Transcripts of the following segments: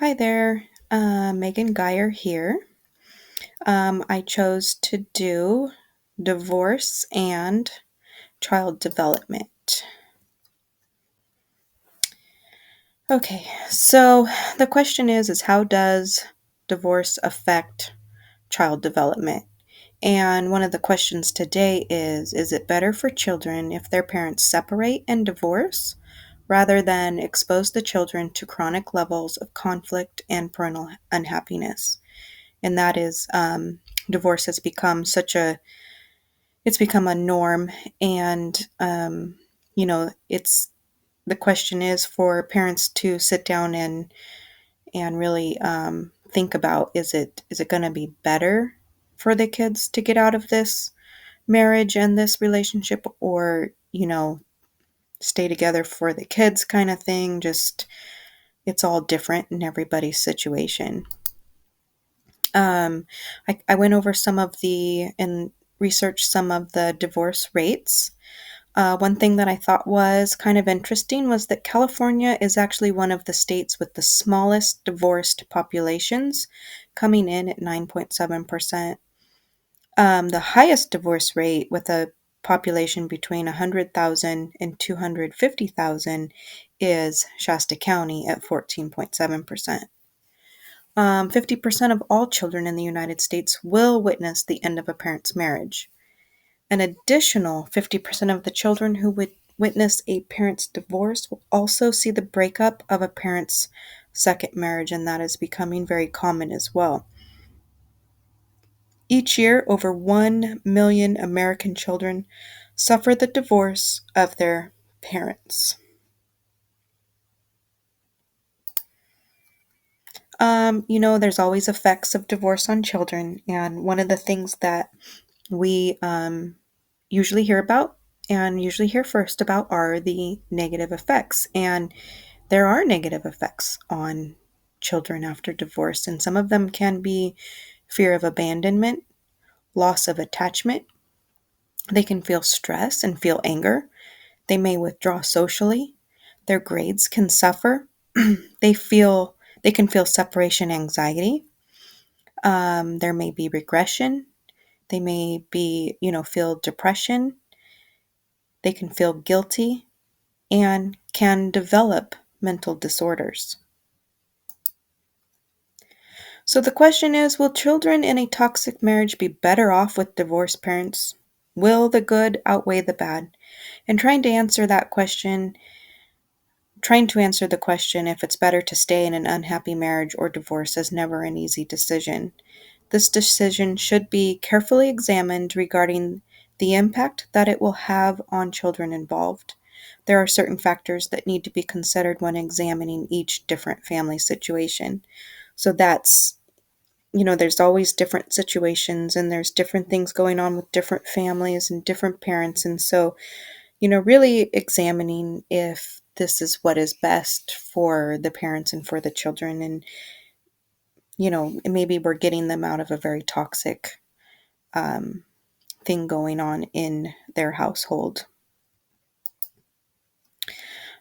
Hi there, Megan Geyer here. I chose to do divorce and child development. Okay, so the question is how does divorce affect child development? And one of the questions today is it better for children if their parents separate and divorce rather than expose the children to chronic levels of conflict and parental unhappiness? And that is divorce has become it's become a norm, and it's the question is for parents to sit down and really think about, is it going to be better for the kids to get out of this marriage and this relationship, or stay together for the kids kind of thing. Just it's all different in everybody's situation. Um, I went over some of the and researched some of the divorce rates. One thing that I thought was kind of interesting was that California is actually one of the states with the smallest divorced populations, coming in at 9.7%. The highest divorce rate with a population between 100,000 and 250,000 is Shasta County at 14.7%. 50% of all children in the United States will witness the end of a parent's marriage. An additional 50% of the children who would witness a parent's divorce will also see the breakup of a parent's second marriage, and that is becoming very common as well. Each year, over 1 million American children suffer the divorce of their parents. There's always effects of divorce on children, and one of the things that we usually hear about and usually hear first about are the negative effects. And there are negative effects on children after divorce, and some of them can be fear of abandonment, loss of attachment. They can feel stress and feel anger. They may withdraw socially. Their grades can suffer. They can feel separation anxiety. There may be regression. They may feel depression. They can feel guilty and can develop mental disorders. So the question is, will children in a toxic marriage be better off with divorced parents? Will the good outweigh the bad? And trying to answer the question if it's better to stay in an unhappy marriage or divorce is never an easy decision. This decision should be carefully examined regarding the impact that it will have on children involved. There are certain factors that need to be considered when examining each different family situation. So there's always different situations, and there's different things going on with different families and different parents. And so, really examining if this is what is best for the parents and for the children. And, maybe we're getting them out of a very toxic um, thing going on in their household.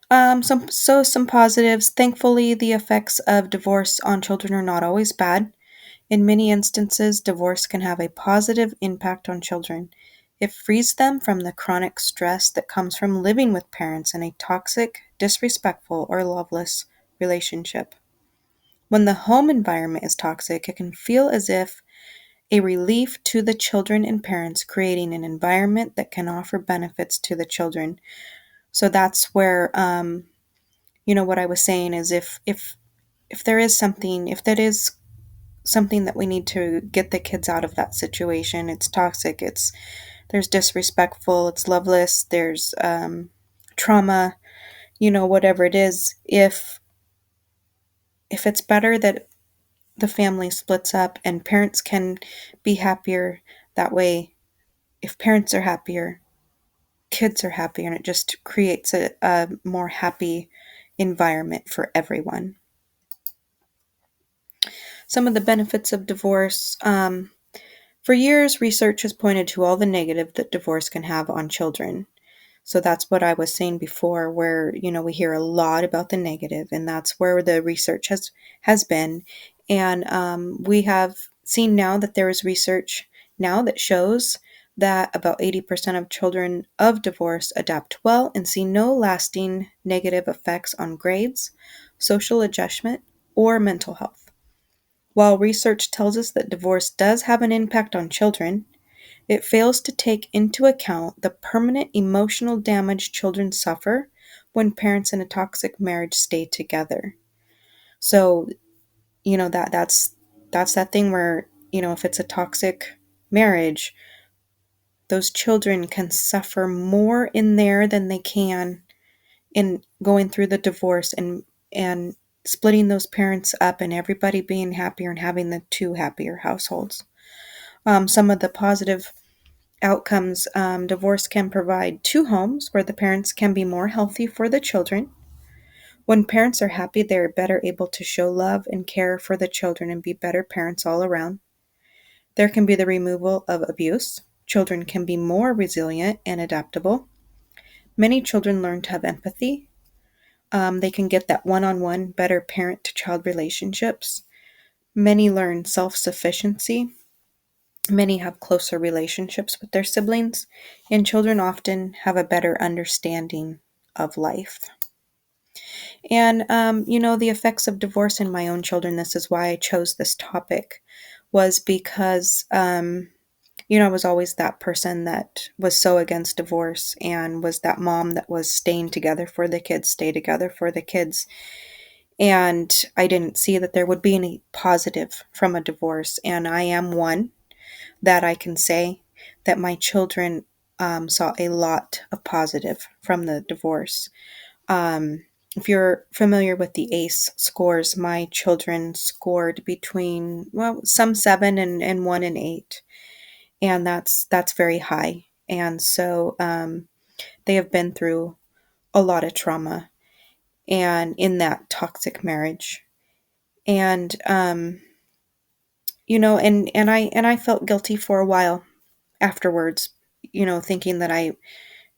Some positives. Thankfully, the effects of divorce on children are not always bad. In many instances, divorce can have a positive impact on children. It frees them from the chronic stress that comes from living with parents in a toxic, disrespectful, or loveless relationship. When the home environment is toxic, it can feel as if a relief to the children and parents, creating an environment that can offer benefits to the children. So that's where, what I was saying is if there is something, if that is something that we need to get the kids out of that situation. It's toxic. There's disrespectful. It's loveless. There's trauma. Whatever it is. If it's better that the family splits up and parents can be happier that way, if parents are happier, kids are happier, and it just creates a more happy environment for everyone. Some of the benefits of divorce. For years, research has pointed to all the negative that divorce can have on children. So that's what I was saying before, where, we hear a lot about the negative, and that's where the research has been. And we have seen now that there is research now that shows that about 80% of children of divorce adapt well and see no lasting negative effects on grades, social adjustment, or mental health. While research tells us that divorce does have an impact on children, it fails to take into account the permanent emotional damage children suffer when parents in a toxic marriage stay together. So, that's that thing where, if it's a toxic marriage, those children can suffer more in there than they can in going through the divorce and splitting those parents up and everybody being happier and having the two happier households. Some of the positive outcomes: divorce can provide two homes where the parents can be more healthy for the children. When parents are happy, they are better able to show love and care for the children and be better parents all around. There can be the removal of abuse. Children can be more resilient and adaptable. Many children learn to have empathy. They can get that one on one, better parent to child relationships. Many learn self sufficiency. Many have closer relationships with their siblings, and children often have a better understanding of life. And, the effects of divorce in my own children, this is why I chose this topic, was because, I was always that person that was so against divorce and was that mom that was staying together for the kids, stay together for the kids. And I didn't see that there would be any positive from a divorce. And I am one that I can say that my children saw a lot of positive from the divorce. If you're familiar with the ACE scores, my children scored between, well, some 7 and 1 and 8, and that's very high. And so they have been through a lot of trauma and in that toxic marriage, and and I felt guilty for a while afterwards, thinking that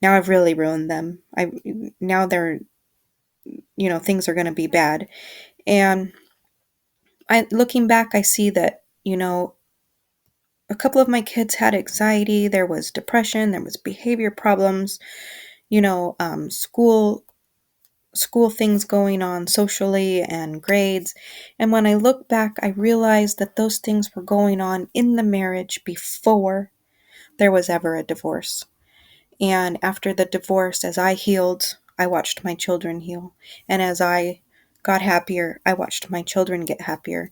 now I've really ruined them. I Now they're, things are going to be bad. And I looking back, I see that, a couple of my kids had anxiety, there was depression, there was behavior problems, school things going on socially and grades. And when I look back, I realized that those things were going on in the marriage before there was ever a divorce. And after the divorce, as I healed, I watched my children heal. And as I got happier, I watched my children get happier.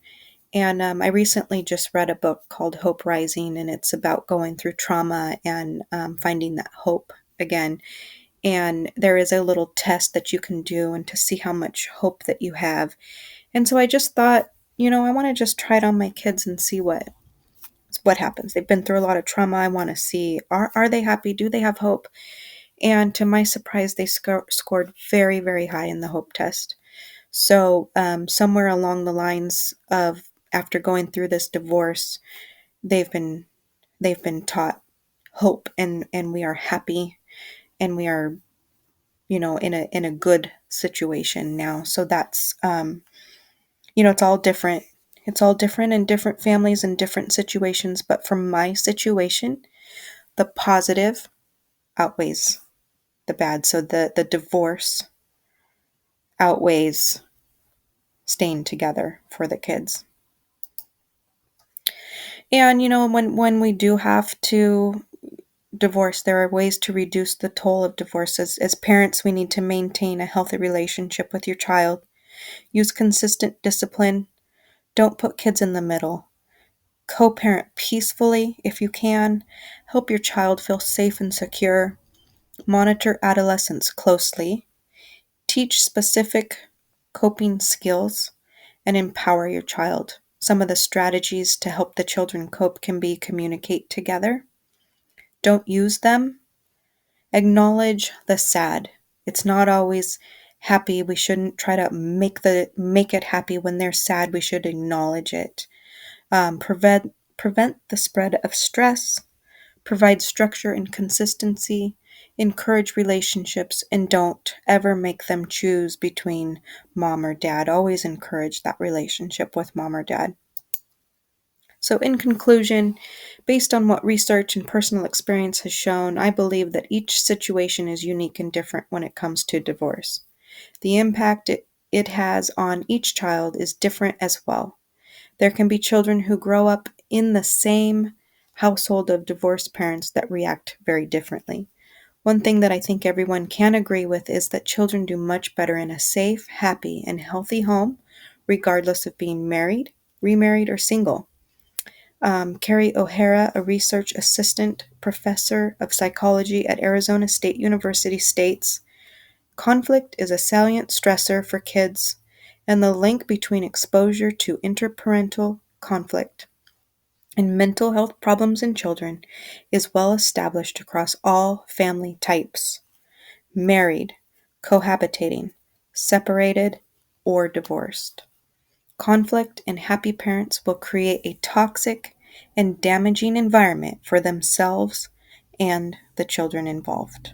And I recently just read a book called Hope Rising, and it's about going through trauma and finding that hope again. And there is a little test that you can do and to see how much hope that you have. And so I just thought, I want to just try it on my kids and see what happens. They've been through a lot of trauma. I want to see, are they happy? Do they have hope? And to my surprise, they scored very, very high in the hope test. So somewhere along the lines of after going through this divorce, they've been taught hope, and we are happy, and we are, in a good situation now. So that's it's all different. It's all different in different families and different situations. But from my situation, the positive outweighs the bad. So the divorce outweighs staying together for the kids. And when we do have to divorce, there are ways to reduce the toll of divorce. As parents, we need to maintain a healthy relationship with your child. Use consistent discipline. Don't put kids in the middle. Co-parent peacefully if you can. Help your child feel safe and secure. Monitor adolescents closely. Teach specific coping skills and empower your child. Some of the strategies to help the children cope can be: communicate together. Don't use them. Acknowledge the sad. It's not always happy. We shouldn't try to make it happy when they're sad. We should acknowledge it. Prevent the spread of stress. Provide structure and consistency, encourage relationships and don't ever make them choose between mom or dad. Always encourage that relationship with mom or dad. So, in conclusion, based on what research and personal experience has shown, I believe that each situation is unique and different when it comes to divorce. The impact it has on each child is different as well. There can be children who grow up in the same household of divorced parents that react very differently. One thing that I think everyone can agree with is that children do much better in a safe, happy, and healthy home, regardless of being married, remarried, or single. Carrie O'Hara, a research assistant professor of psychology at Arizona State University, states, conflict is a salient stressor for kids, and the link between exposure to interparental conflict and mental health problems in children is well established across all family types: married, cohabitating, separated, or divorced. Conflict in happy parents will create a toxic and damaging environment for themselves and the children involved.